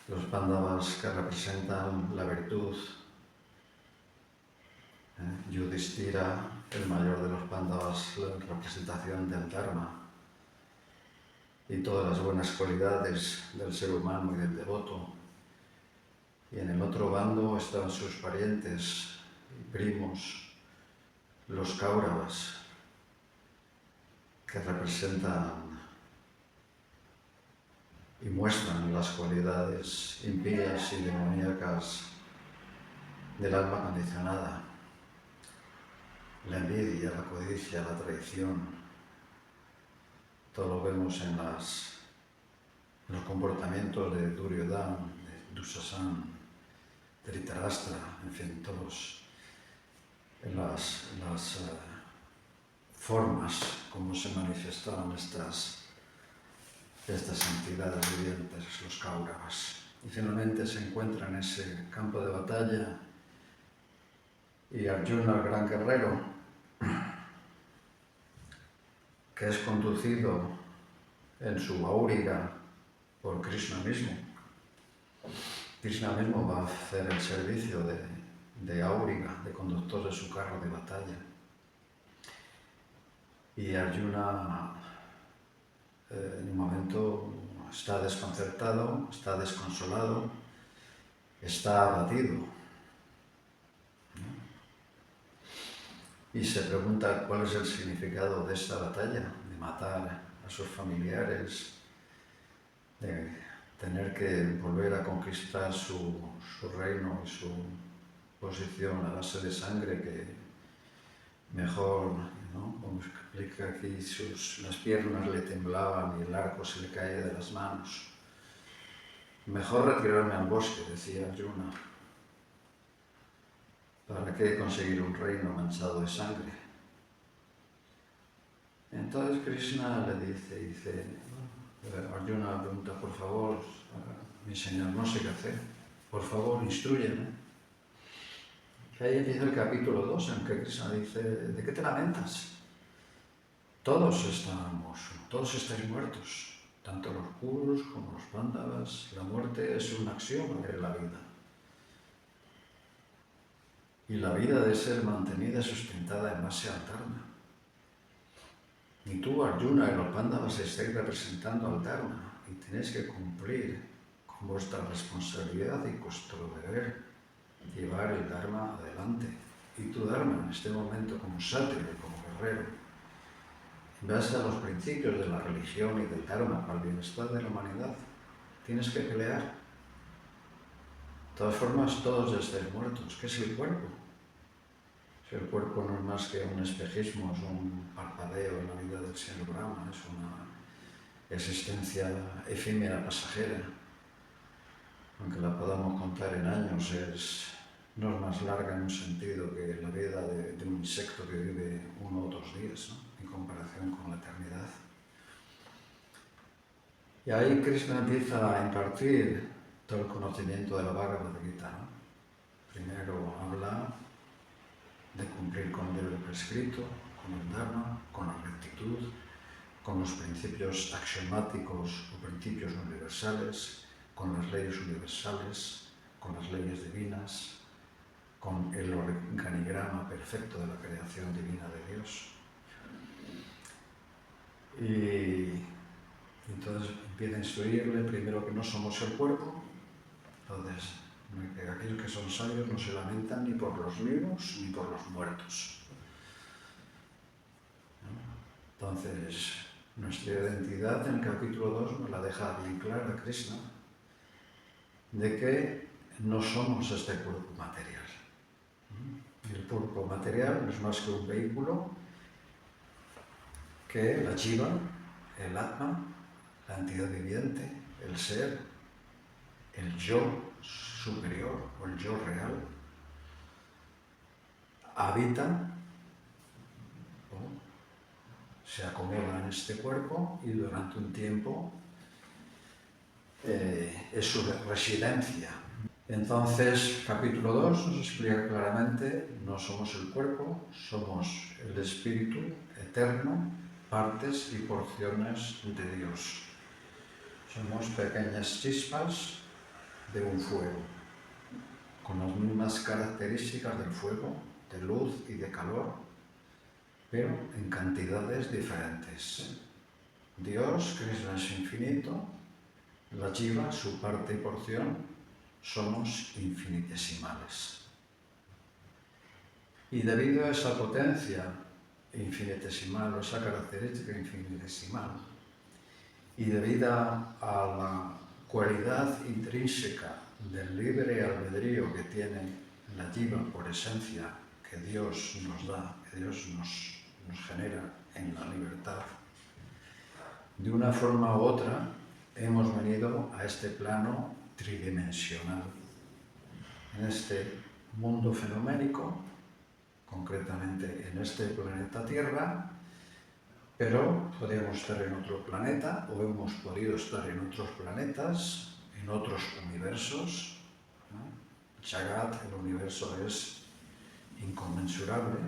Los Pándavas que representan la virtud, Yudhishthira, el mayor de los Pándavas, la representación del Dharma y todas las buenas cualidades del ser humano y del devoto. Y en el otro bando estaban sus parientes y primos, los Kauravas, que representan y muestran las cualidades impías y demoníacas del alma condicionada, la envidia, la codicia, la traición. Todo lo vemos en los comportamientos de Duryodhana, de Dushasana, de Dhritarashtra, en fin, todos en las formas como se manifestaban estas entidades vivientes, los Kauravas. Y finalmente se encuentra en ese campo de batalla y Arjuna, el gran guerrero, que es conducido en su auriga por Krishna mismo. Krishna mismo va a hacer el servicio de auriga, de conductor de su carro de batalla. Y Arjuna en un momento está desconcertado, está desconsolado, está abatido. Y se pregunta cuál es el significado de esta batalla, de matar a sus familiares, de tener que volver a conquistar su reino y su posición a base de sangre, que mejor, ¿no? Como explica aquí, las piernas le temblaban y el arco se le caía de las manos. Mejor retirarme al bosque, decía Arjuna. ¿Para qué conseguir un reino manchado de sangre? Entonces Krishna le dice, Arjuna pregunta, por favor, mi señor, no sé qué hacer, por favor, instrúyeme. Y ahí empieza el capítulo 2, en que Krishna dice, ¿de qué te lamentas? Todos estáis muertos, tanto los Kurus como los Pándavas. La muerte es un axioma de la vida. Y la vida debe ser mantenida y sustentada en base al Dharma. Y tú, Arjuna, y los Pándavas estáis representando al Dharma y tenéis que cumplir con vuestra responsabilidad y vuestro deber, llevar el Dharma adelante. Y tu Dharma, en este momento, como sátiro, como guerrero, en base a los principios de la religión y del Dharma para el bienestar de la humanidad, tienes que pelear. De todas formas, todos estáis muertos. ¿Qué es el cuerpo? Si el cuerpo no es más que un espejismo, es un parpadeo en la vida del señor Brahma, es una existencia efímera, pasajera. Aunque la podamos contar en años, no es más larga en un sentido que la vida de un insecto que vive 1 o 2 días, ¿no? En comparación con la eternidad. Y ahí Krishna empieza a impartir todo el conocimiento de la Bhagavad Gita, ¿no? Primero habla de cumplir con el deber prescrito, con el Dharma, con la rectitud, con los principios axiomáticos o principios universales, con las leyes universales, con las leyes divinas, con el organigrama perfecto de la creación divina de Dios. Y entonces empieza a instruirle primero que no somos el cuerpo. Entonces, aquellos que son sabios no se lamentan ni por los vivos ni por los muertos. Entonces, nuestra identidad en el capítulo 2 nos la deja bien clara Krishna, de que no somos este cuerpo material. El cuerpo material no es más que un vehículo que la jiva, el atma, la entidad viviente, el ser, el yo superior o el yo real, habita o se acomoda en este cuerpo y durante un tiempo es su residencia. Entonces, capítulo 2 nos explica claramente, no somos el cuerpo, somos el espíritu eterno, partes y porciones de Dios. Somos pequeñas chispas de un fuego, con las mismas características del fuego, de luz y de calor, pero en cantidades diferentes. Dios, Krishna es infinito, la jiva, su parte y porción, somos infinitesimales. Y debido a esa potencia infinitesimal, o esa característica infinitesimal, y debido a la cualidad intrínseca del libre albedrío que tiene la jiva por esencia que Dios nos da, que Dios nos genera en la libertad, de una forma u otra hemos venido a este plano tridimensional, en este mundo fenoménico, concretamente en este planeta Tierra, pero podríamos estar en otro planeta o hemos podido estar en otros planetas, en otros universos, ¿no? Jagat, el universo, es inconmensurable,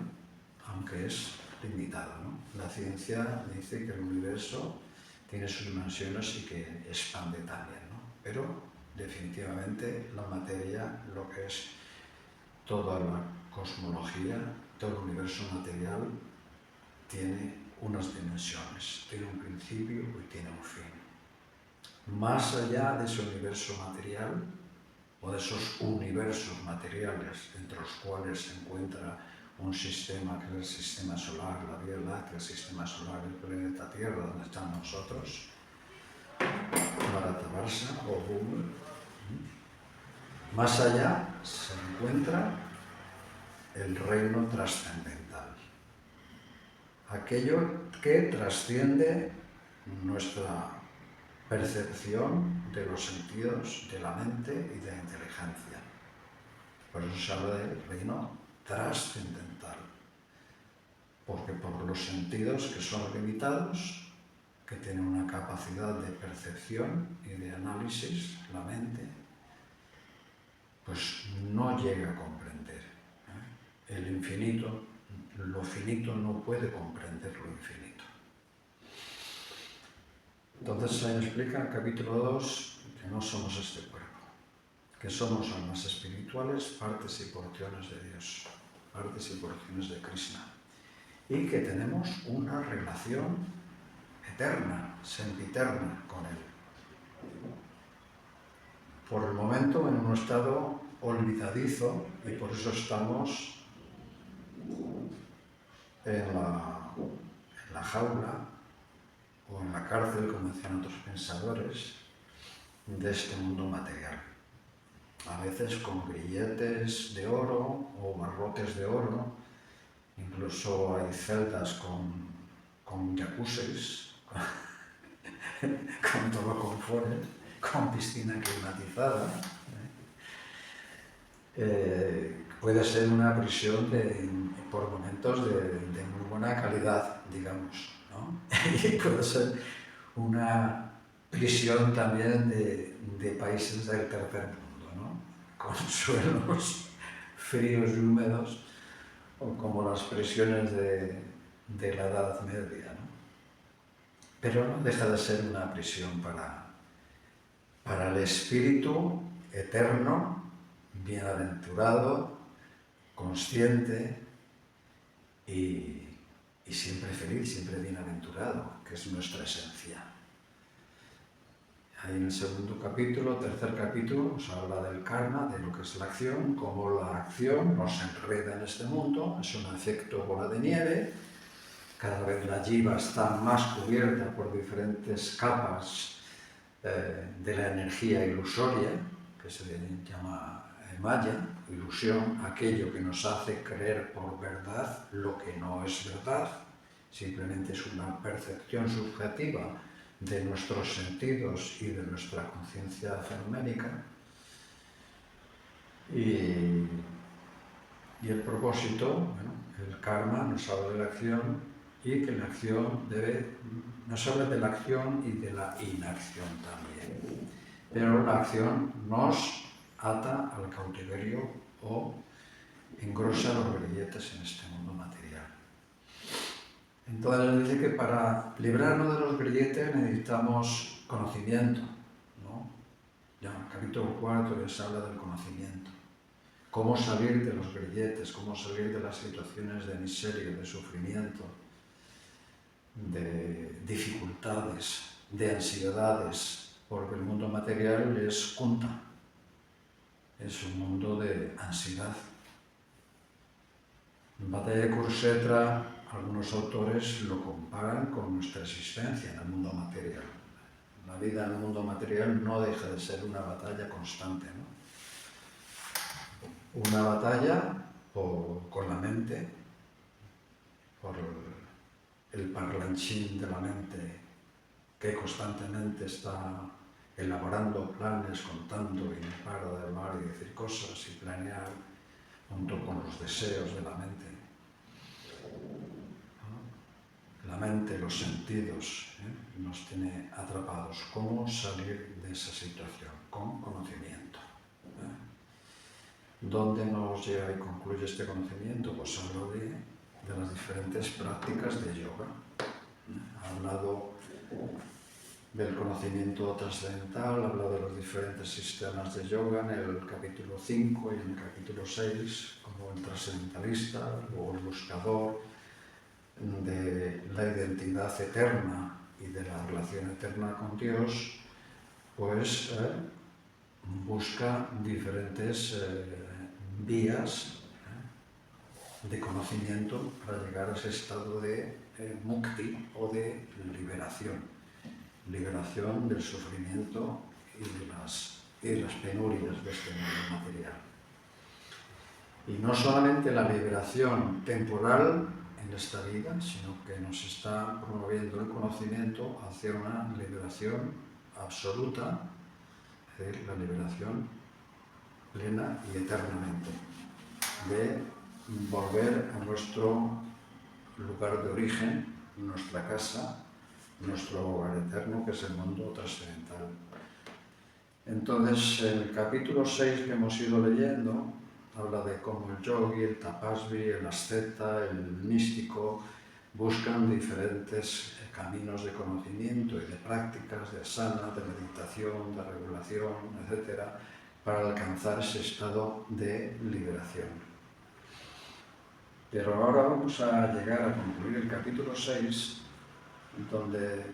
aunque es limitado, ¿no? La ciencia dice que el universo tiene sus dimensiones y que expande también, ¿no? Pero definitivamente la materia, lo que es toda la cosmología, todo el universo material, tiene unas dimensiones, tiene un principio y tiene un fin. Más allá de ese universo material, o de esos universos materiales entre los cuales se encuentra un sistema que es el sistema solar, la Vía Láctea, el sistema solar, el planeta Tierra, donde estamos nosotros, Bharatavarsa o Bhumi. Más allá se encuentra el reino trascendental, aquello que trasciende nuestra percepción de los sentidos, de la mente y de la inteligencia. Por eso se habla del reino trascendental, porque por los sentidos que son limitados, que tienen una capacidad de percepción y de análisis, la mente, pues no llega a comprender. El infinito, lo finito no puede comprender lo infinito. Entonces se explica en el capítulo 2 que no somos este cuerpo, que somos almas espirituales, partes y porciones de Dios, partes y porciones de Krishna, y que tenemos una relación eterna, sempiterna con Él. Por el momento en un estado olvidadizo, y por eso estamos en la jaula o en la cárcel, como decían otros pensadores, de este mundo material. A veces con grilletes de oro o barrotes de oro, incluso hay celdas con jacuzzis, con todo confort, con piscina climatizada. Puede ser una prisión por momentos de muy buena calidad, digamos, ¿no? Y puede ser una prisión también de países del tercer mundo, ¿no? Con suelos fríos y húmedos, o como las prisiones de la Edad Media, ¿no? Pero no deja de ser una prisión para el espíritu eterno, bienaventurado, consciente y siempre feliz, siempre bienaventurado, que es nuestra esencia. Ahí en el segundo capítulo, tercer capítulo, nos habla del karma, de lo que es la acción, cómo la acción nos enreda en este mundo, es un efecto bola de nieve, cada vez la jiva está más cubierta por diferentes capas de la energía ilusoria, que se llama maya, ilusión, aquello que nos hace creer por verdad lo que no es verdad, simplemente es una percepción subjetiva de nuestros sentidos y de nuestra conciencia fenoménica. Y el propósito, bueno, el karma nos habla de la acción y que la acción nos habla de la acción y de la inacción también. Pero la acción nos ata al cautiverio o engrosa los grilletes en este mundo material. Entonces dice que para librarnos de los grilletes necesitamos conocimiento, ¿no? Ya en el capítulo 4 ya se habla del conocimiento. Cómo salir de los grilletes, cómo salir de las situaciones de miseria, de sufrimiento, de dificultades, de ansiedades, porque el mundo material es kunta, es un mundo de ansiedad. En Batalla de Kursetra, algunos autores lo comparan con nuestra existencia en el mundo material. La vida en el mundo material no deja de ser una batalla constante, ¿no? Una batalla con la mente, por el parlanchín de la mente que constantemente está elaborando planes, contando y no para de hablar y decir cosas y planear junto con los deseos de la mente. La mente, los sentidos, nos tiene atrapados. ¿Cómo salir de esa situación? Con conocimiento. ¿Dónde nos llega y concluye este conocimiento? Pues hablo de las diferentes prácticas de yoga. Ha hablado del conocimiento trascendental, ha hablado de los diferentes sistemas de yoga en el capítulo 5 y en el capítulo 6, como el trascendentalista o el buscador de la identidad eterna y de la relación eterna con Dios, pues busca diferentes vías de conocimiento para llegar a ese estado de mukti o de liberación del sufrimiento y de las penurias de este mundo material. Y no solamente la liberación temporal en esta vida, sino que nos está promoviendo el conocimiento hacia una liberación absoluta, es decir, la liberación plena y eternamente, de volver a nuestro lugar de origen, nuestra casa, nuestro hogar eterno, que es el mundo trascendental. Entonces, el capítulo 6 que hemos ido leyendo habla de cómo el yogi, el tapasvi, el asceta, el místico buscan diferentes caminos de conocimiento y de prácticas, de asana, de meditación, de regulación, etc., para alcanzar ese estado de liberación. Pero ahora vamos a llegar a concluir el capítulo 6, donde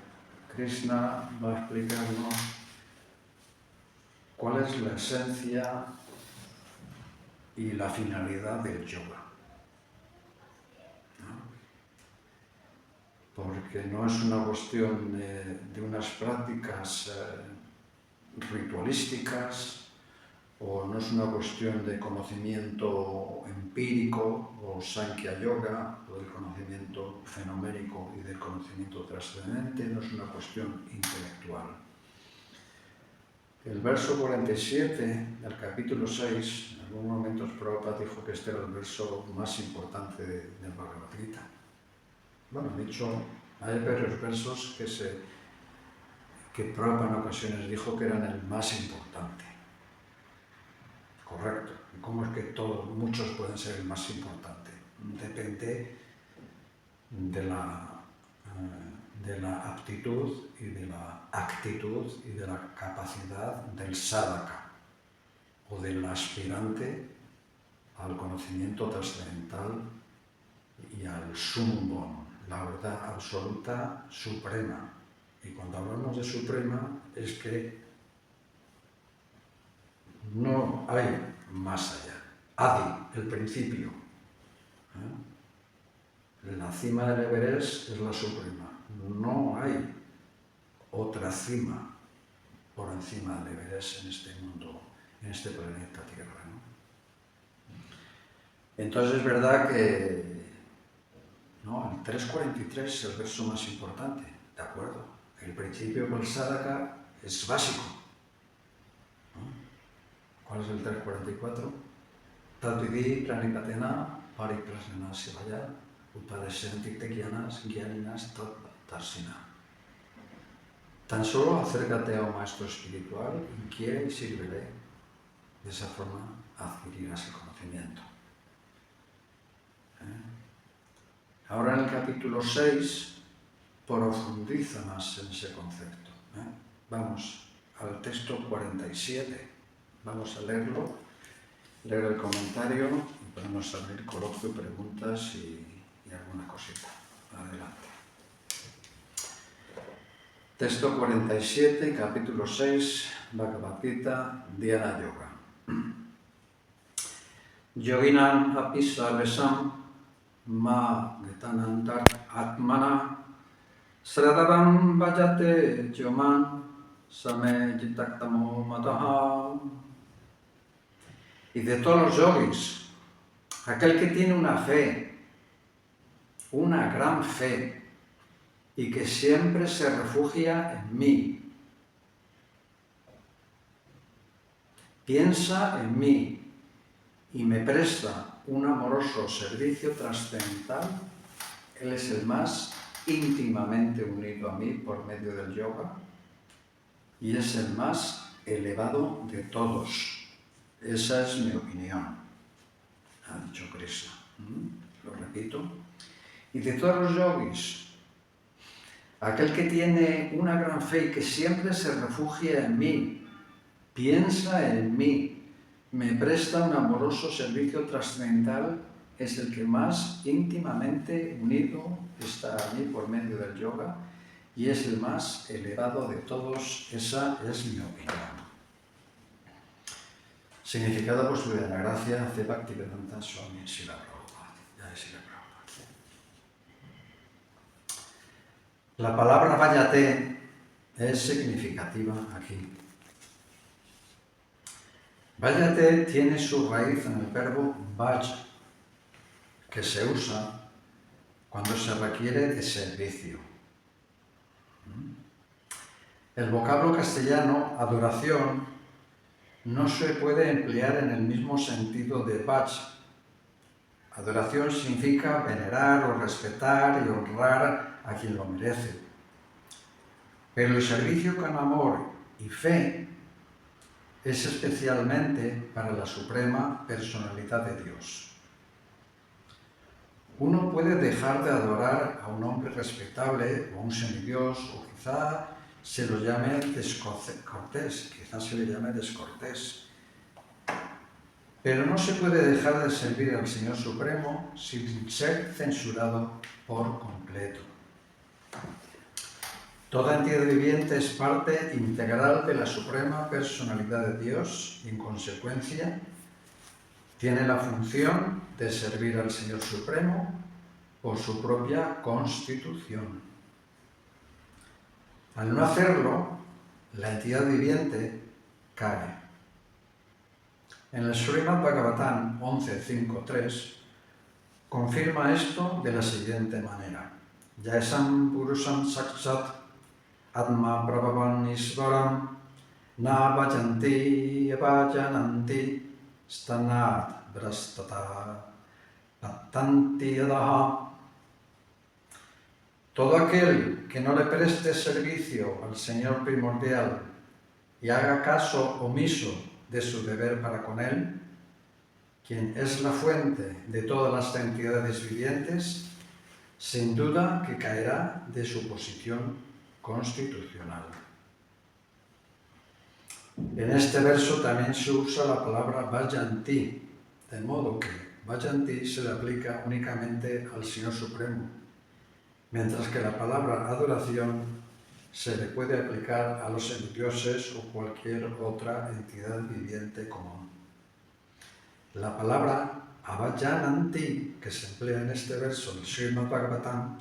Krishna va a explicarnos cuál es la esencia y la finalidad del yoga. Porque no es una cuestión de unas prácticas ritualísticas, o no es una cuestión de conocimiento empírico o Sankhya Yoga, o del conocimiento fenoménico y del conocimiento trascendente, no es una cuestión intelectual. El verso 47 del capítulo 6, en algún momento Prabhupada dijo que este era el verso más importante del Bhagavad Gita. Bueno, de hecho, hay varios versos que Prabhupada en ocasiones dijo que eran el más importante. Correcto. ¿Cómo es que muchos pueden ser el más importante? Depende de la aptitud y de la actitud y de la capacidad del sadhaka o del aspirante al conocimiento trascendental y al sumbon, la verdad absoluta suprema. Y cuando hablamos de suprema es que no hay más allá. Adi, el principio. La cima del Everest es la suprema. No hay otra cima por encima del Everest en este mundo, en este planeta Tierra, ¿no? Entonces es verdad que el 343 es el verso más importante, ¿de acuerdo? El principio del sadhaka es básico. ¿Cuál es el 344? Tadvidi pranipatena pariprasena sivaya upadesyanti tekyanas gyaninas tarsina. Tan solo acércate a un maestro espiritual, inquiere y sírvele. De esa forma adquirirás el conocimiento. Ahora en el capítulo 6 profundiza más en ese concepto. Vamos al texto 47. Vamos a leerlo, leer el comentario y podemos abrir coloquio, preguntas y alguna cosita. Adelante. Texto 47, capítulo 6, Bhagavad Gita, Dhyana Yoga. Yoginam api sarvesam ma getanantar atmana sradavam bhajate yoman same jitaktamo mataha. Y de todos los yogis, aquel que tiene una fe, una gran fe, y que siempre se refugia en mí, piensa en mí y me presta un amoroso servicio trascendental, él es el más íntimamente unido a mí por medio del yoga y es el más elevado de todos. Esa es mi opinión, ha dicho Krishna. Lo repito. Y de todos los yogis, aquel que tiene una gran fe y que siempre se refugia en mí, piensa en mí, me presta un amoroso servicio trascendental, es el que más íntimamente unido está a mí por medio del yoga y es el más elevado de todos. Esa es mi opinión. Significado pues de la gracia de Bhaktivedanta Swami Srila Prabhupada. La palabra Vayate es significativa aquí. Vayate tiene su raíz en el verbo vaya, que se usa cuando se requiere de servicio. El vocablo castellano adoración no se puede emplear en el mismo sentido de vaja. Adoración significa venerar o respetar y honrar a quien lo merece. Pero el servicio con amor y fe es especialmente para la suprema personalidad de Dios. Uno puede dejar de adorar a un hombre respetable o a un semidios, o quizá se lo llame descortés, pero no se puede dejar de servir al Señor Supremo sin ser censurado por completo. Toda entidad viviente es parte integral de la suprema personalidad de Dios y, en consecuencia, tiene la función de servir al Señor Supremo por su propia constitución. Al no hacerlo, la entidad viviente cae. En el Srimad Bhagavatam 11.5.3 confirma esto de la siguiente manera. Yasam Purusham Sakshat Atma Prabhavan Isvaram Na Vajanti Vajananti Stanat Brastata Pattanti Yadaha. Todo aquel que no le preste servicio al Señor primordial y haga caso omiso de su deber para con Él, quien es la fuente de todas las entidades vivientes, sin duda que caerá de su posición constitucional. En este verso también se usa la palabra Vajanti, de modo que Vajanti se le aplica únicamente al Señor Supremo, mientras que la palabra adoración se le puede aplicar a los semidioses o cualquier otra entidad viviente común. La palabra Avajananti, que se emplea en este verso del Srimad Bhagavatam,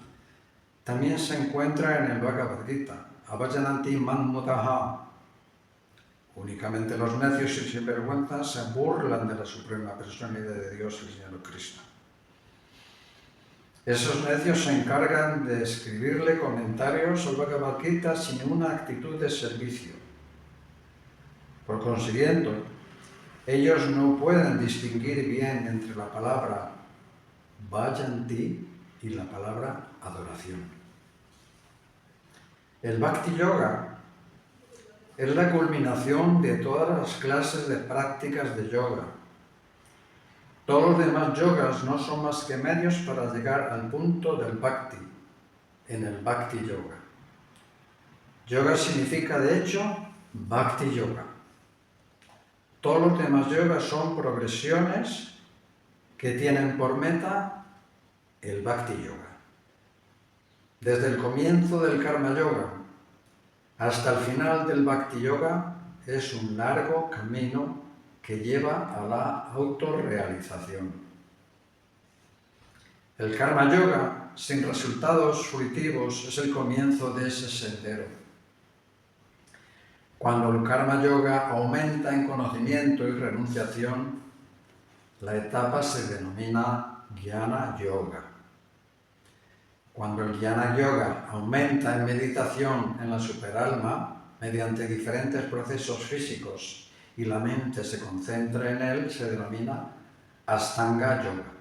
también se encuentra en el Bhagavad Gita. Avajananti manmutaha. Únicamente los necios y sinvergüenzas se burlan de la suprema personalidad de Dios, el Señor Krishna. Esos necios se encargan de escribirle comentarios al Bhagavad Gita sin una actitud de servicio. Por consiguiente, ellos no pueden distinguir bien entre la palabra Vajanti y la palabra adoración. El Bhakti Yoga es la culminación de todas las clases de prácticas de yoga. Todos los demás yogas no son más que medios para llegar al punto del Bhakti, en el Bhakti Yoga. Yoga significa, de hecho, Bhakti Yoga. Todos los demás yogas son progresiones que tienen por meta el Bhakti Yoga. Desde el comienzo del Karma Yoga hasta el final del Bhakti Yoga es un largo camino que lleva a la autorrealización. El Karma Yoga, sin resultados fruitivos, es el comienzo de ese sendero. Cuando el Karma Yoga aumenta en conocimiento y renunciación, la etapa se denomina Jnana Yoga. Cuando el Jnana Yoga aumenta en meditación en la superalma, mediante diferentes procesos físicos, y la mente se concentra en él, se denomina Ashtanga Yoga.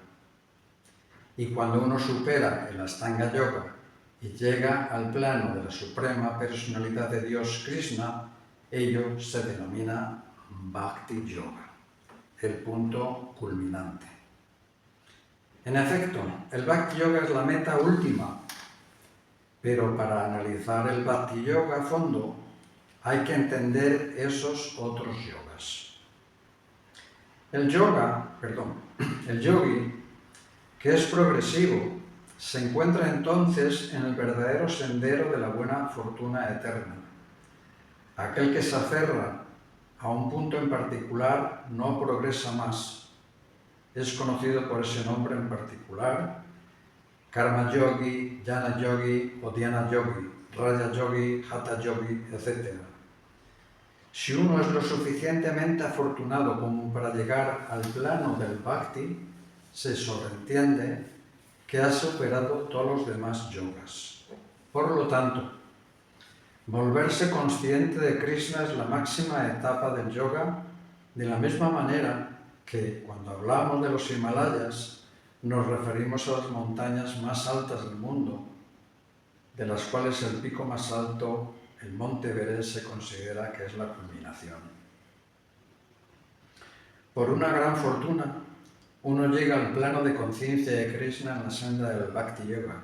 Y cuando uno supera el Ashtanga Yoga y llega al plano de la suprema personalidad de Dios Krishna, ello se denomina Bhakti Yoga, el punto culminante. En efecto, el Bhakti Yoga es la meta última, pero para analizar el Bhakti Yoga a fondo hay que entender esos otros yogas. El yogi, que es progresivo, se encuentra entonces en el verdadero sendero de la buena fortuna eterna. Aquel que se aferra a un punto en particular no progresa más. Es conocido por ese nombre en particular: Karma Yogi, Jnana Yogi o Dhyana Yogi, Raja Yogi, Hatha Yogi, etc. Si uno es lo suficientemente afortunado como para llegar al plano del Bhakti, se sobreentiende que ha superado todos los demás yogas. Por lo tanto, volverse consciente de Krishna es la máxima etapa del yoga, de la misma manera que cuando hablamos de los Himalayas nos referimos a las montañas más altas del mundo, de las cuales el pico más alto, el monte Everest, se considera que es la culminación. Por una gran fortuna, uno llega al plano de conciencia de Krishna en la senda del Bhakti Yoga,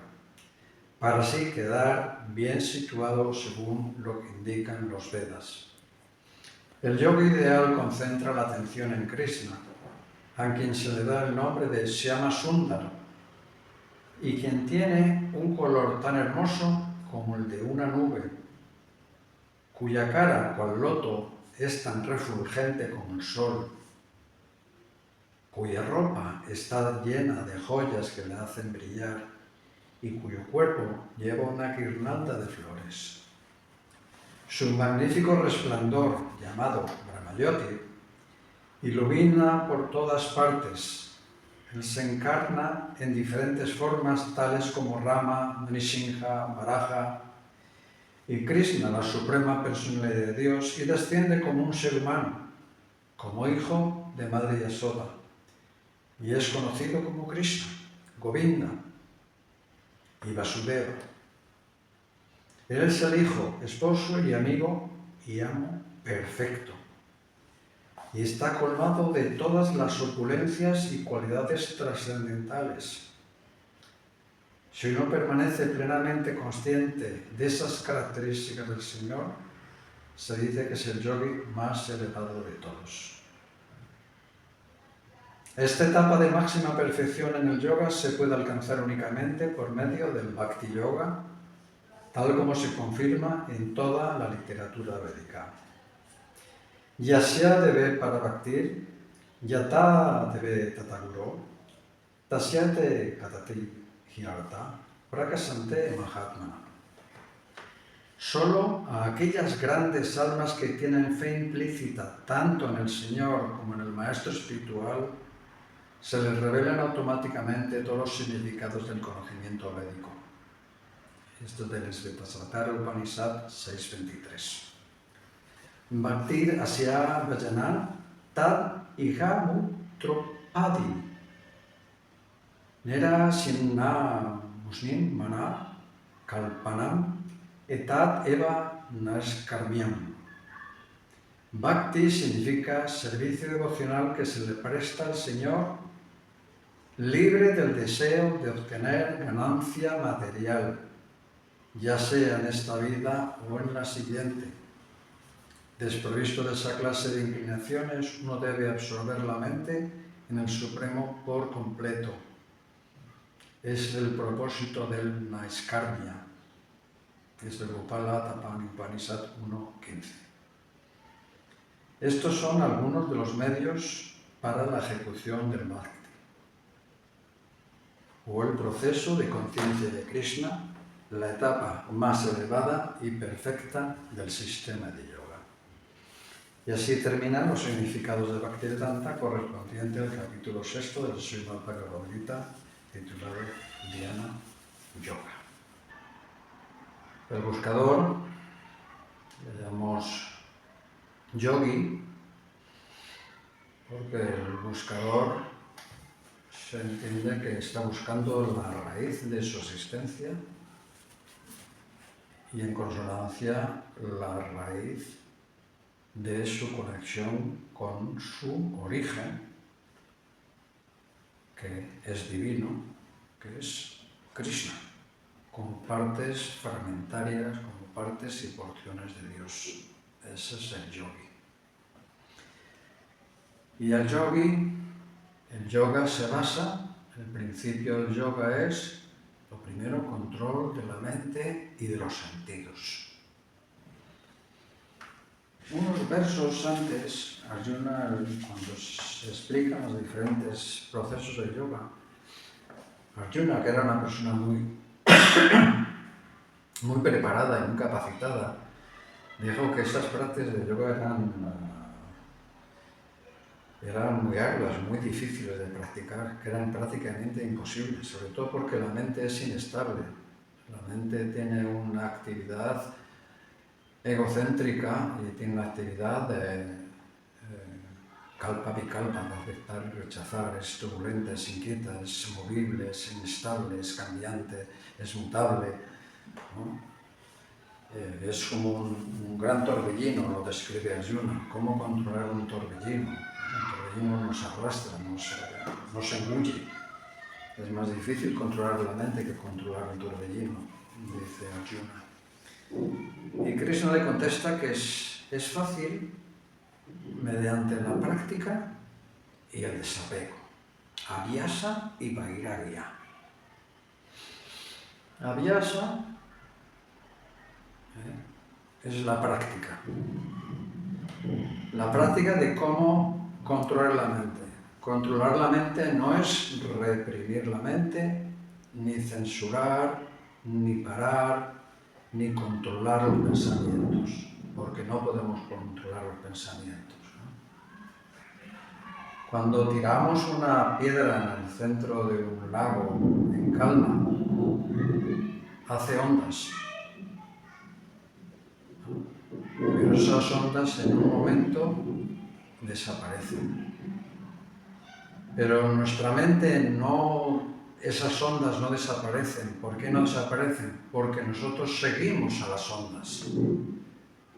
para así quedar bien situado según lo que indican los Vedas. El yoga ideal concentra la atención en Krishna, a quien se le da el nombre de Shyama Sundar, y quien tiene un color tan hermoso como el de una nube, cuya cara, cual loto, es tan refulgente como el sol, cuya ropa está llena de joyas que le hacen brillar y cuyo cuerpo lleva una guirnalda de flores. Su magnífico resplandor, llamado Brahmayoti, ilumina por todas partes. Él se encarna en diferentes formas tales como Rama, Nrsimha, Varaha y Krishna, la suprema personalidad de Dios, y desciende como un ser humano, como hijo de Madre Yasoda, y es conocido como Krishna, Govinda y Vasudeva. Él es el hijo, esposo y amigo y amo perfecto, y está colmado de todas las opulencias y cualidades trascendentales. Si uno permanece plenamente consciente de esas características del Señor, se dice que es el yogi más elevado de todos. Esta etapa de máxima perfección en el yoga se puede alcanzar únicamente por medio del Bhakti Yoga, tal como se confirma en toda la literatura védica. Yasya deve parabhaktir, yata deve tataguro, tasyate katati hirarta, prakasante mahatmana. Solo a aquellas grandes almas que tienen fe implícita tanto en el Señor como en el Maestro Espiritual se les revelan automáticamente todos los significados del conocimiento védico. Esto es del Svetasvatara Upanishad 6.23. Bhaktir asya bhajana tad ihamu tropadi nera sinna musnim mana kalpanam etat eva naskarmiam. Bhakti significa servicio devocional que se le presta al Señor libre del deseo de obtener ganancia material, ya sea en esta vida o en la siguiente. Desprovisto de esa clase de inclinaciones, uno debe absorber la mente en el Supremo por completo. Es el propósito del Naiskarmya, desde Gopala Tapani Upanishad 1.15. Estos son algunos de los medios para la ejecución del Bhakti, o el proceso de conciencia de Krishna, la etapa más elevada y perfecta del sistema de yoga. Y así terminan los significados de Bhaktivedanta correspondiente al capítulo 6 del Srimad Bhagavad Gita, titulado Dhyana Yoga. El buscador, le llamamos yogi, porque el buscador se entiende que está buscando la raíz de su existencia y en consonancia la raíz de su conexión con su origen, que es divino, que es Krishna, como partes fragmentarias, como partes y porciones de Dios. Ese es el yogi. Y el yoga se basa, el principio del yoga es, lo primero, control de la mente y de los sentidos. Unos versos antes, Arjuna, cuando se explican los diferentes procesos de yoga, Arjuna, que era una persona muy preparada y muy capacitada, dijo que estas prácticas de yoga eran muy arduas, muy difíciles de practicar, que eran prácticamente imposibles, sobre todo porque la mente es inestable. La mente tiene una actividad egocéntrica y tiene una actividad de kalpa vikalpa, de aceptar y rechazar, es turbulenta, es inquieta, es movible, es inestable, es cambiante, es mutable, ¿no? Es como un gran torbellino, lo describe Arjuna. ¿Cómo controlar un torbellino? Un torbellino nos arrastra, nos engulle. Es más difícil controlar la mente que controlar un torbellino, dice Arjuna. Y Krishna le contesta que es fácil mediante la práctica y el desapego. Abhyasa y vairagya. Abhyasa es la práctica. La práctica de cómo controlar la mente. Controlar la mente no es reprimir la mente, ni censurar, ni parar, ni controlar los pensamientos, porque no podemos controlar los pensamientos, ¿no? Cuando tiramos una piedra en el centro de un lago en calma, hace ondas, pero esas ondas en un momento desaparecen. Pero en nuestra mente esas ondas no desaparecen. ¿Por qué no desaparecen? Porque nosotros seguimos a las ondas.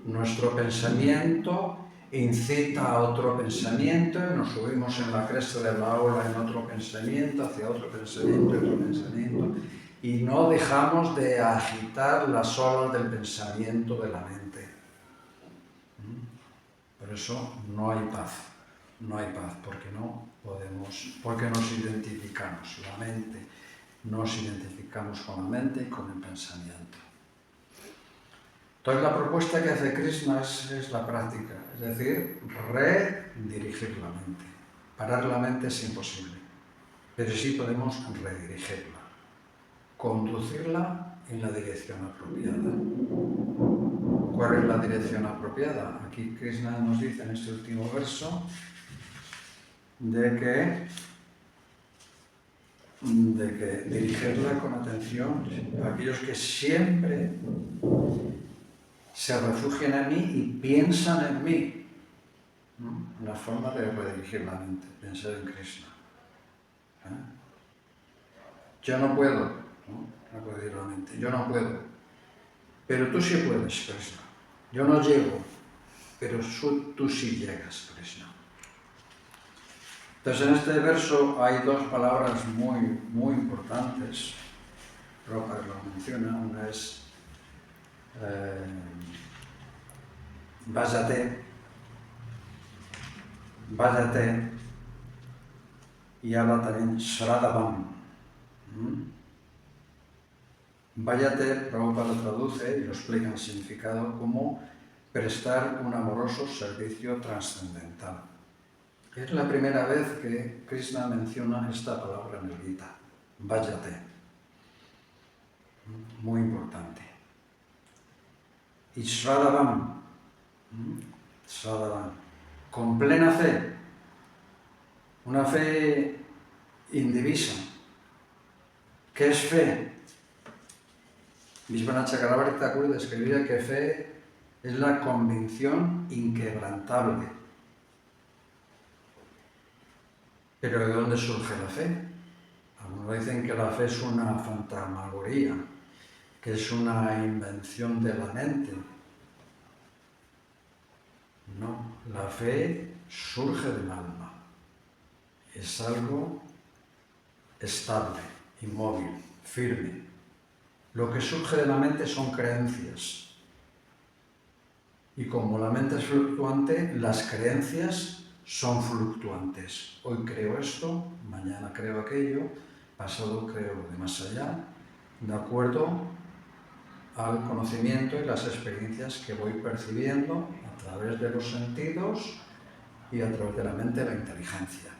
Nuestro pensamiento incita a otro pensamiento y nos subimos en la cresta de la ola en otro pensamiento, hacia otro pensamiento, y no dejamos de agitar las olas del pensamiento de la mente. Por eso no hay paz, porque nos identificamos, la mente, nos identificamos con la mente y con el pensamiento. Entonces la propuesta que hace Krishna es la práctica, es decir, redirigir la mente. Parar la mente es imposible, pero sí podemos redirigirla, conducirla en la dirección apropiada. ¿Cuál es la dirección apropiada? Aquí Krishna nos dice en este último verso de que dirigirla con atención a aquellos que siempre se refugian en mí y piensan en mí. Una forma de redirigir la mente, pensar en Krishna. Yo no puedo, redirigir la mente, yo no puedo, pero tú sí puedes, Krishna. Yo no llego, pero tú sí llegas, Krishna. Entonces en este verso hay dos palabras muy, muy importantes. Prabhupada lo menciona. Una es váyate, váyate, y habla también Sradavam. Váyate, Prabhupada lo traduce y lo explica el significado como prestar un amoroso servicio trascendental. Es la primera vez que Krishna menciona esta palabra en el Gita, váyate. Muy importante. Y Sradavam, Sradavam, con plena fe, una fe indivisa. ¿Qué es fe? Vishwanath Chakravarti Thakur describía que fe es la convicción inquebrantable. ¿Pero de dónde surge la fe? Algunos dicen que la fe es una fantasmagoría, que es una invención de la mente. No, la fe surge del alma. Es algo estable, inmóvil, firme. Lo que surge de la mente son creencias. Y como la mente es fluctuante, las creencias son fluctuantes. Hoy creo esto, mañana creo aquello, pasado creo lo de más allá, de acuerdo al conocimiento y las experiencias que voy percibiendo a través de los sentidos y a través de la mente y la inteligencia.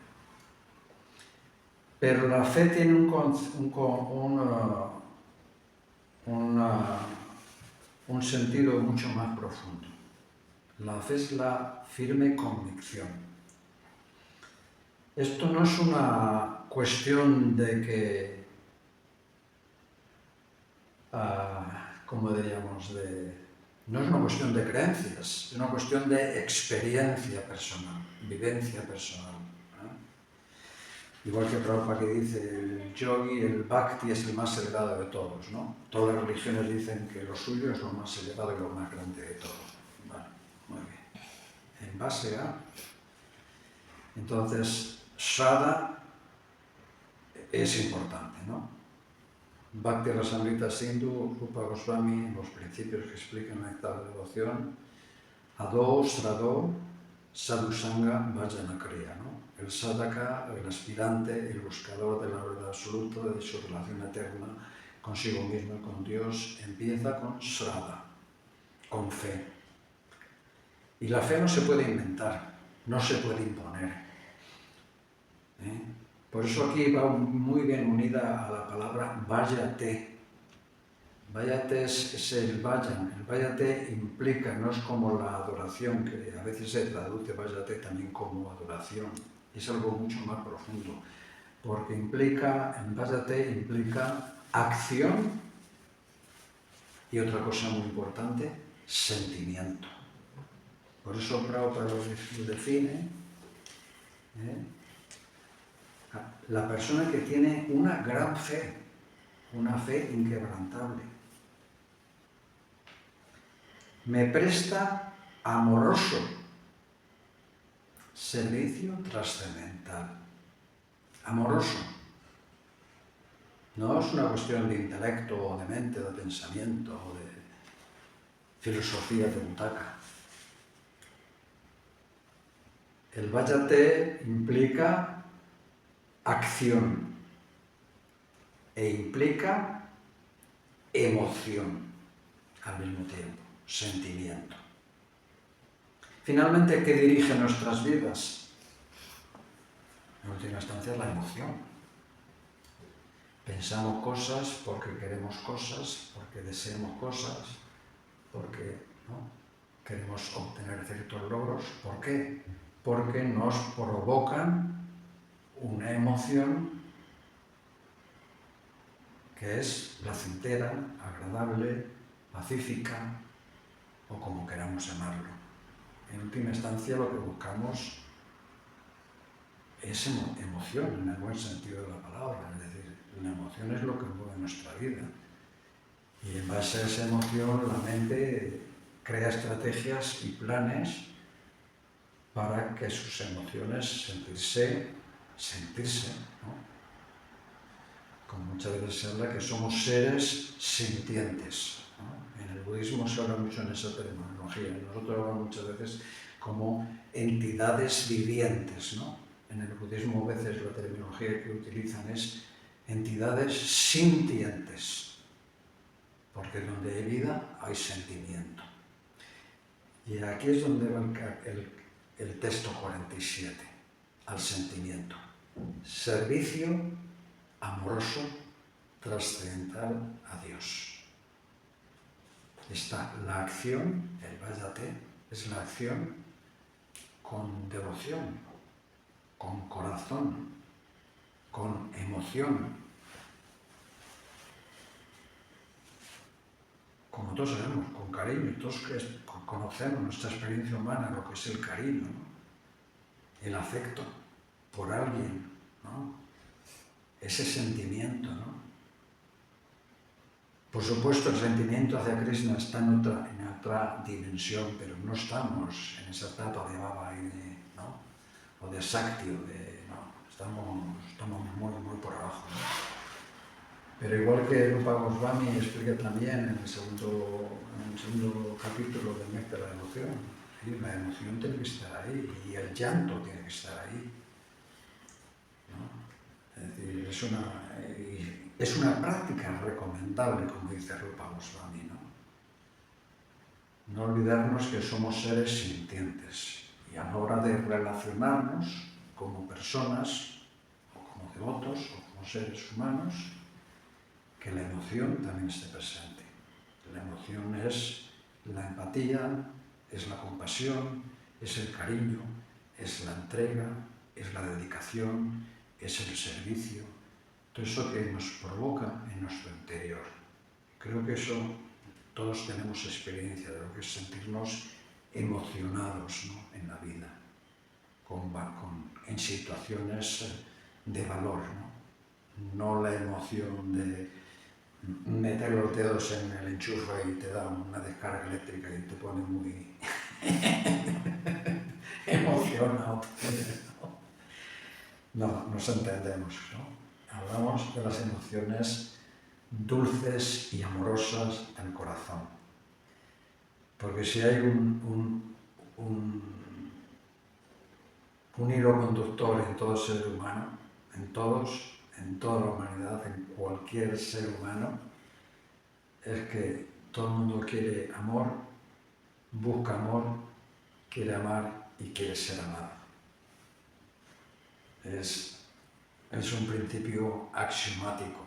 Pero la fe tiene un sentido mucho más profundo. La fe es la firme convicción. Esto no es una cuestión de que, como diríamos, no es una cuestión de creencias, es una cuestión de experiencia personal, vivencia personal. Igual que Prabhupada que dice, el yogi, el bhakti es el más elevado de todos, ¿no? Todas las religiones dicen que lo suyo es lo más elevado y lo más grande de todo. Bueno, muy bien. En base a... Entonces, Shraddha es importante, ¿no? Bhakti Rasamrita Sindhu, Rupa Goswami, en los principios que explican esta devoción, Ado, Srado, Sadhusanga, Vajana Kriya, ¿no? El sadhaka, el aspirante, el buscador de la verdad absoluta, de su relación eterna consigo mismo y con Dios, empieza con Shraddha, con fe. Y la fe no se puede inventar, no se puede imponer. Por eso aquí va muy bien unida a la palabra váyate. Váyate es el vayan. El váyate implica, no es como la adoración, que a veces se traduce váyate también como adoración. Es algo mucho más profundo, porque en váyate implica acción y otra cosa muy importante, sentimiento. Por eso Prabhupada lo define, la persona que tiene una gran fe, una fe inquebrantable. Me presta amoroso servicio trascendental. Amoroso. No es una cuestión de intelecto o de mente, de pensamiento o de filosofía de butaca. El váyate implica acción e implica emoción al mismo tiempo, sentimiento. Finalmente, ¿qué dirige nuestras vidas? En última instancia, la emoción. Pensamos cosas porque queremos cosas, porque deseamos cosas, porque queremos obtener ciertos logros. ¿Por qué? Porque nos provocan una emoción que es placentera, agradable, pacífica o como queramos llamarlo. En última instancia lo que buscamos es emoción en el buen sentido de la palabra, es decir, la emoción es lo que mueve nuestra vida y en base a esa emoción la mente crea estrategias y planes para que sus emociones sentirse, ¿no? Como muchas veces se habla que somos seres sintientes, ¿no? En el el budismo se habla mucho en esa terminología. Nosotros hablamos muchas veces como entidades vivientes, ¿no? En el budismo a veces la terminología que utilizan es entidades sintientes, porque donde hay vida hay sentimiento. Y aquí es donde va el texto 47, al sentimiento. Servicio amoroso trascendental a Dios. Está la acción, el váyate, es la acción con devoción, con corazón, con emoción. Como todos sabemos, con cariño, todos conocemos nuestra experiencia humana, lo que es el cariño, ¿no? El afecto por alguien, ¿no? Ese sentimiento, ¿no? Por supuesto, el sentimiento hacia Krishna está en otra dimensión, pero no estamos en esa etapa de Baba y de, ¿no? O de Sakti, ¿no? Estamos muy por abajo, ¿no? Pero igual que Rupa Goswami explica también en el segundo capítulo del Néctar de la Emoción, ¿sí? La emoción tiene que estar ahí y el llanto tiene que estar ahí, ¿no? Es decir, es una práctica recomendable, como dice Rupa Goswami, ¿no? No olvidarnos que somos seres sintientes y a la hora de relacionarnos como personas, o como devotos, o como seres humanos, que la emoción también esté presente. La emoción es la empatía, es la compasión, es el cariño, es la entrega, es la dedicación, es el servicio. Todo eso que nos provoca en nuestro interior. Creo que eso todos tenemos experiencia de lo que es sentirnos emocionados, ¿no? En la vida, en situaciones de valor, ¿no? No la emoción de meter los dedos en el enchufe y te da una descarga eléctrica y te pone muy emocionado. No, nos entendemos, ¿no? Hablamos de las emociones dulces y amorosas del corazón. Porque si hay un hilo conductor en todo ser humano, en toda la humanidad, en cualquier ser humano, es que todo el mundo quiere amor, busca amor, quiere amar y quiere ser amado. Es un principio axiomático,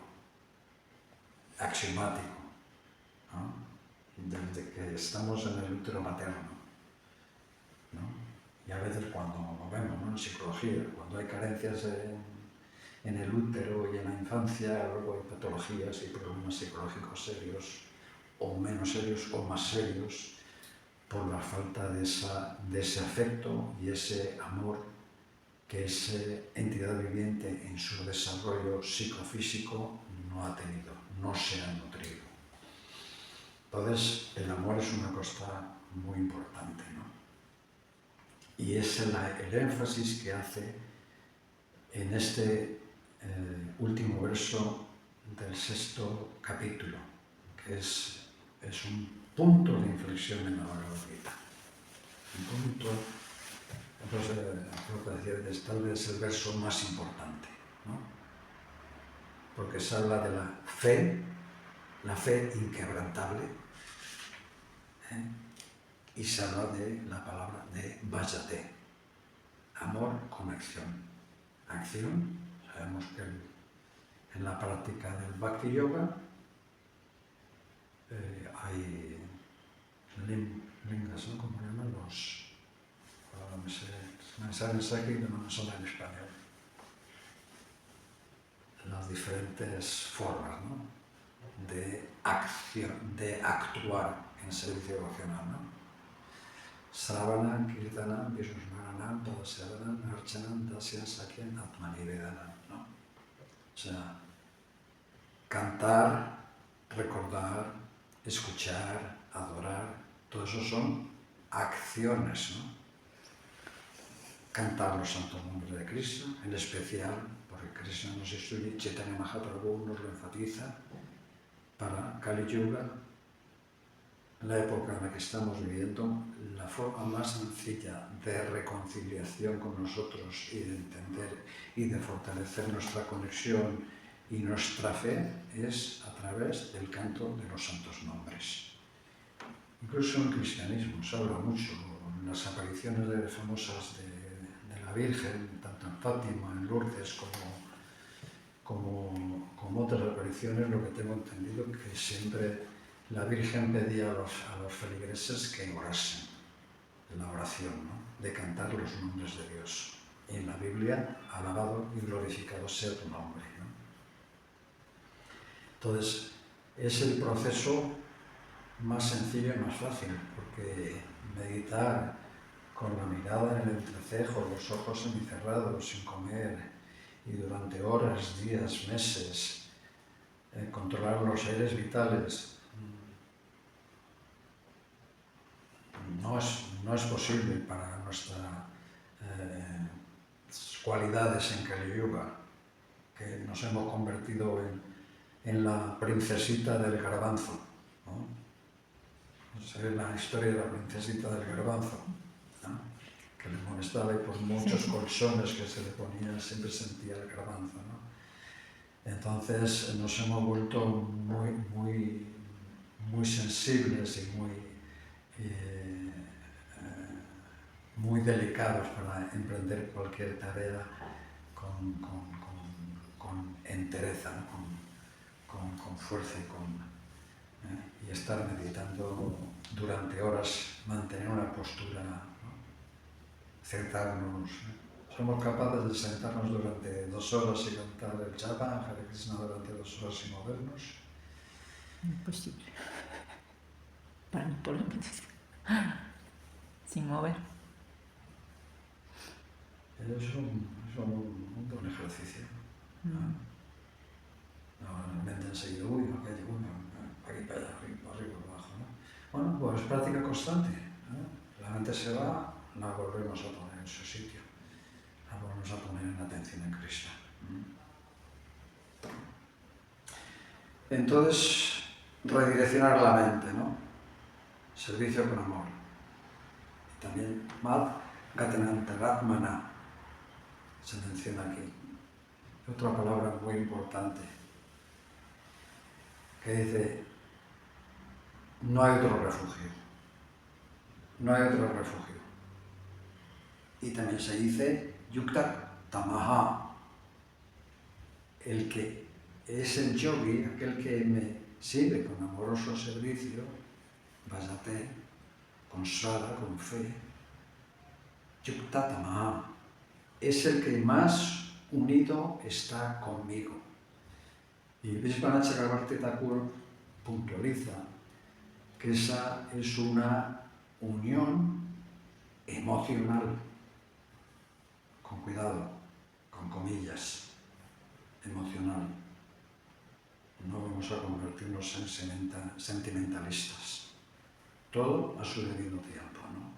¿no? Desde que estamos en el útero materno, ¿no? Y a veces cuando lo vemos, ¿no? En psicología, cuando hay carencias en el útero y en la infancia, luego hay patologías y problemas psicológicos serios, o menos serios, o más serios, por la falta de ese afecto y ese amor que esa entidad viviente en su desarrollo psicofísico no ha tenido, no se ha nutrido. Entonces, el amor es una cosa muy importante, ¿no? Y es el énfasis que hace en este último verso del 6º capítulo, que es un punto de inflexión en la Bhagavad Gita. Un punto, entonces, tal vez el verso más importante, ¿no? Porque se habla de la fe inquebrantable, y se habla de la palabra de váyate, amor con acción. Acción, sabemos que en la práctica del Bhakti Yoga hay lingas, ¿no? Como llaman los... Ahora me sale en sánscrito, no me sale en español. Las diferentes formas, ¿no? De acción, de actuar en servicio devocional, ¿no? Sravana, Kirtana, Vishnu-smaranam, Tadasevanam, Archanam, Dasyan, Sakyan, Atmanivedanam, ¿no? O sea, cantar, recordar, escuchar, adorar, todo eso son acciones, ¿no? Cantar los santos nombres de Krishna, en especial, porque Krishna nos instruye, Chaitanya Mahaprabhu nos lo enfatiza, para Kali Yuga, la época en la que estamos viviendo, la forma más sencilla de reconciliación con nosotros y de entender y de fortalecer nuestra conexión y nuestra fe es a través del canto de los santos nombres. Incluso en el cristianismo se habla mucho, en las apariciones famosas de la Virgen, tanto en Fátima, en Lourdes, como otras apariciones, lo que tengo entendido que siempre la Virgen pedía a los feligreses que orasen, la oración, ¿no? De cantar los nombres de Dios. Y en la Biblia, alabado y glorificado sea tu nombre, ¿no? Entonces, es el proceso más sencillo y más fácil, porque meditar con la mirada en el entrecejo, los ojos semicerrados, sin comer, y durante horas, días, meses, controlar los aires vitales, no es posible para nuestras cualidades en Kali Yuga, que nos hemos convertido en la princesita del garbanzo, ¿no? ¿Sabes la historia de la princesita del garbanzo? ¿No? Que le molestaba y por muchos colchones que se le ponía siempre sentía el garbanzo, ¿no? Entonces nos hemos vuelto muy sensibles y muy delicados para emprender cualquier tarea con entereza, ¿no? con fuerza y estar meditando durante horas, mantener una postura, ¿no? Sentarnos. Somos capaces de sentarnos durante 2 horas y cantar el japa, Hare Krishna, durante 2 horas y movernos. Imposible. Para mí, por lo menos. Sin mover. Es un buen ejercicio. La mente enseguida, aquello, aquí para allá, arriba, abajo, ¿no? Bueno, pues práctica constante, ¿no? La mente se va, la volvemos a poner en su sitio, la volvemos a poner en atención en Krishna. Entonces, redireccionar la mente, ¿no? Servicio con amor. Y también Mad Gatanantaratmana se menciona aquí. Otra palabra muy importante que dice: no hay otro refugio. No hay otro refugio. Y también se dice Yukta Tamaha, el que es el yogi, aquel que me sirve con amoroso servicio, Vajate, con Shraddha, con fe. Yukta Tamaha es el que más unido está conmigo. Y Vishwanath Chakravarti Thakur puntualiza que esa es una unión emocional, con cuidado, con comillas, emocional. No vamos a convertirnos en sentimentalistas. Todo a su debido tiempo, ¿no?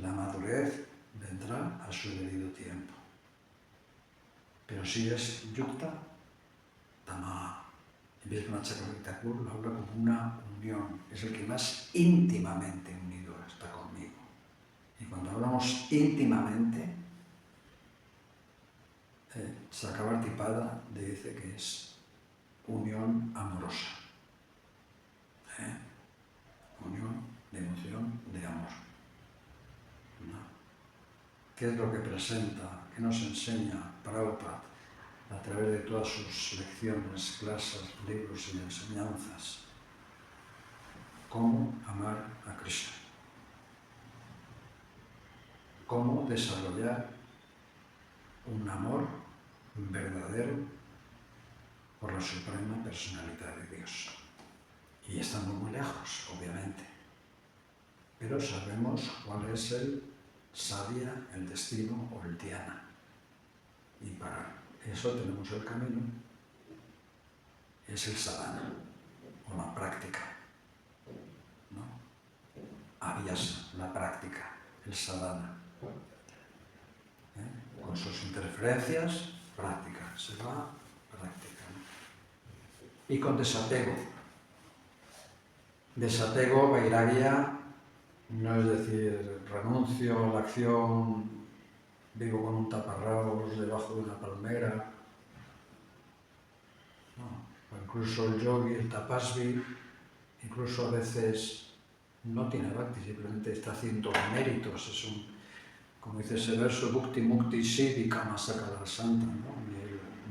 La madurez vendrá a su debido tiempo. Pero si es yukta, tama. Vishwanath Chakravarti Thakur lo habla como una unión. Es el que más íntimamente unido está conmigo. Y cuando hablamos íntimamente, Chakravarti Pada dice que es unión amorosa. Unión de emoción, de amor. ¿No? ¿Qué es lo que presenta, qué nos enseña Prabhupada a través de todas sus lecciones, clases, libros y enseñanzas? Cómo amar a Krishna. Cómo desarrollar un amor verdadero por la suprema personalidad de Dios. Y estamos muy lejos, obviamente. Pero sabemos cuál es el sadhya, el destino o el dhyana. Y para eso tenemos el camino. Es el sadhana, o la práctica, ¿no? Abhyasa, la práctica, el sadhana. Con sus interferencias, práctica. Se va, práctica, ¿no? Y con desapego. Desapego, vairagya, no es decir, renuncio a la acción, vivo con un taparrabos debajo de una palmera. No. O incluso el yogi, el tapasvi, incluso a veces no tiene bhakti, simplemente está haciendo méritos. Es un, como dice ese verso, bhukti mukti siddhi kama sakala santa, ¿no?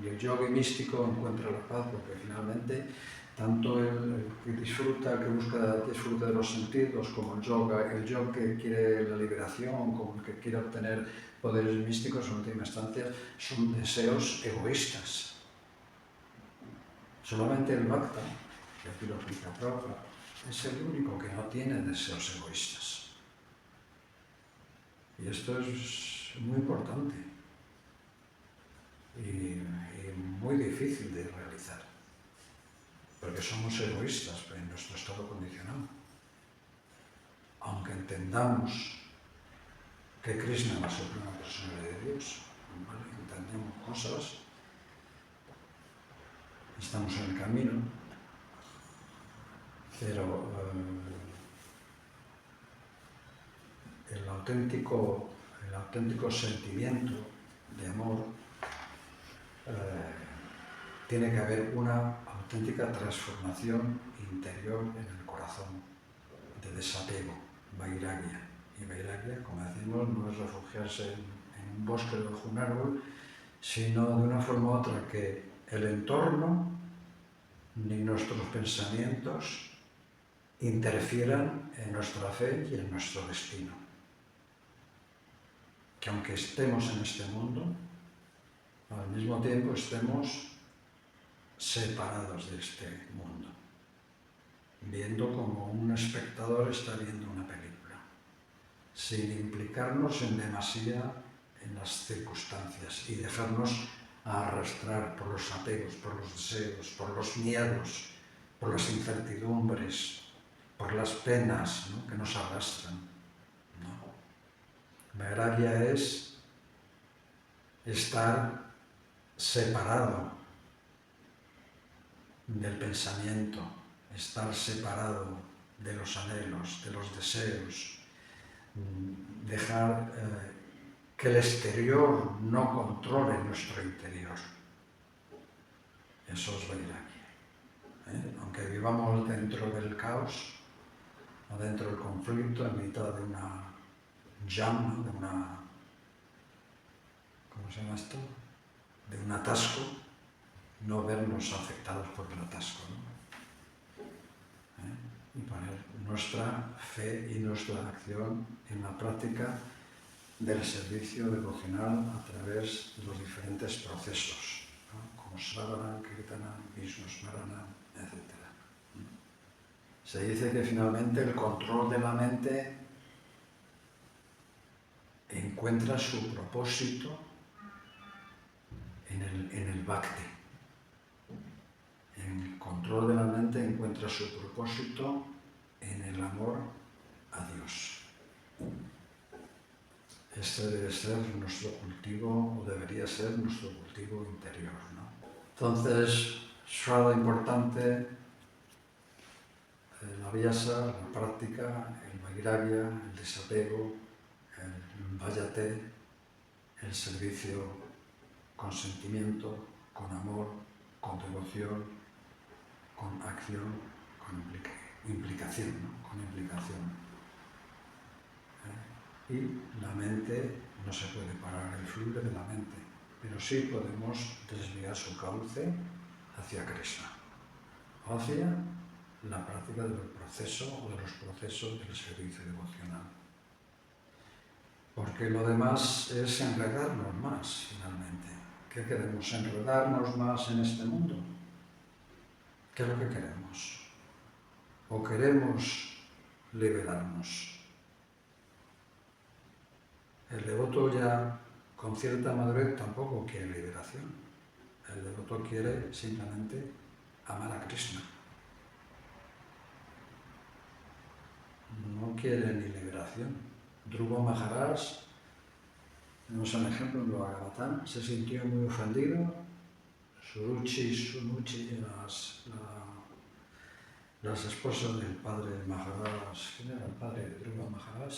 Y el yogi místico encuentra la paz porque finalmente tanto el que disfruta, el que busca disfruta de los sentidos, como el yogi que quiere la liberación, como el que quiere obtener poderes místicos, en última instancia, son deseos egoístas. Solamente el bhakta, que aquí lo explica Prabhupada, es el único que no tiene deseos egoístas. Y esto es muy importante y muy difícil de realizar, porque somos egoístas en nuestro estado condicionado. Aunque entendamos que Krishna es la suprema personalidad de Dios, ¿vale? Entendemos cosas, estamos en el camino, pero el auténtico sentimiento de amor tiene que haber una auténtica transformación interior en el corazón, de desapego, vairagya. Y vairagya, como decimos, no es refugiarse en un bosque debajo de un árbol, sino de una forma u otra que el entorno ni nuestros pensamientos interfieran en nuestra fe y en nuestro destino. Que aunque estemos en este mundo, al mismo tiempo estemos separados de este mundo, viendo como un espectador está viendo una película, sin implicarnos en demasía en las circunstancias y dejarnos arrastrar por los apegos, por los deseos, por los miedos, por las incertidumbres, por las penas, ¿no?, que nos arrastran. Vairagya es estar separado del pensamiento, estar separado de los anhelos, de los deseos, dejar que el exterior no controle nuestro interior. Eso es vairagya. Aunque vivamos dentro del caos, o dentro del conflicto, en mitad de una llama, de una, ¿cómo se llama esto?, de un atasco, no vernos afectados por el atasco, ¿no? Y poner nuestra fe y nuestra acción en la práctica del servicio devocional a través de los diferentes procesos, ¿no?, como Sravana, Kirtana, Vishnu Smarana, etc. Se dice que finalmente el control de la mente encuentra su propósito en el bhakti. El control de la mente encuentra su propósito en el amor a Dios. Este debe ser nuestro cultivo, o debería ser nuestro cultivo interior, ¿no? Entonces, Shraddha importante, la vyasa, la práctica, el vairagya, el desapego, el vayate, el servicio con sentimiento, con amor, con devoción, con acción, con implicación, ¿no?, con implicación. Y la mente, no se puede parar el fluir de la mente, pero sí podemos desviar su cauce hacia Krishna, hacia la práctica del proceso o de los procesos del servicio devocional. Porque lo demás es enredarnos más, finalmente. ¿Qué queremos? ¿Enredarnos más en este mundo? ¿Qué es lo que queremos? ¿O queremos liberarnos? El devoto ya con cierta madurez tampoco quiere liberación. El devoto quiere simplemente amar a Krishna. No quiere ni liberación. Dhruva Maharaj, tenemos un ejemplo en Bhagavatam, se sintió muy ofendido. Suruchi, Las esposas del padre Maharaj, ¿quién era el padre de Dhruva Maharaj?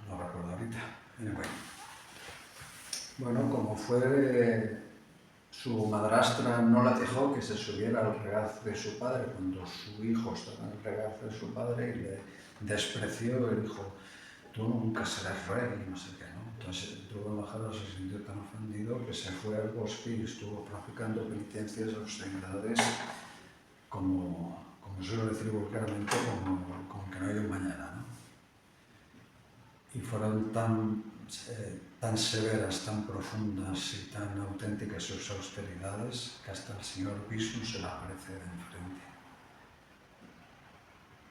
No recuerdo ahorita. Bueno, como fue su madrastra no la dejó que se subiera al regazo de su padre cuando su hijo estaba en el regazo de su padre y le despreció y dijo, tú nunca serás rey y no sé qué, ¿no? Entonces Dhruva Maharaj se sintió tan ofendido que se fue al bosque y estuvo practicando penitencias, austeridades, como suelo decir vulgarmente, como que no hay un mañana, ¿no? Y fueron tan severas, tan profundas y tan auténticas sus austeridades que hasta el señor Vishnu se le aparece de enfrente.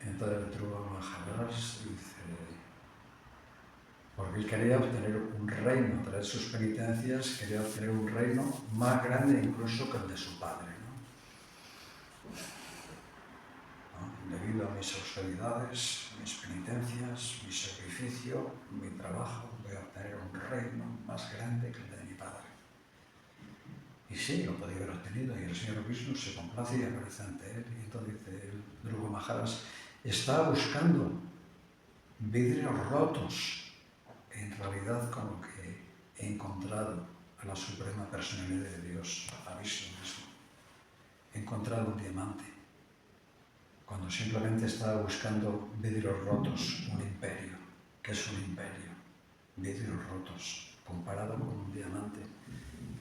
Entonces Dhruva Maharaj dice, porque él quería obtener un reino, tras sus penitencias, quería obtener un reino más grande incluso que el de su padre, ¿no? Debido a mis austeridades, mis penitencias, mi sacrificio, mi trabajo, voy a obtener un reino más grande que el de mi padre. Y sí, lo podía haber obtenido, y el señor Vishnu se complace y aparece ante él. Y entonces dice, el Dhruva Maharaj está buscando vidrios rotos. En realidad, como que he encontrado a la suprema personalidad de Dios, a Vishnu mismo. He encontrado un diamante, cuando simplemente estaba buscando vidrios rotos, un imperio. ¿Qué es un imperio? Vidrios rotos, comparado con un diamante,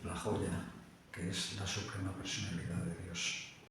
la joya, que es la suprema personalidad de Dios.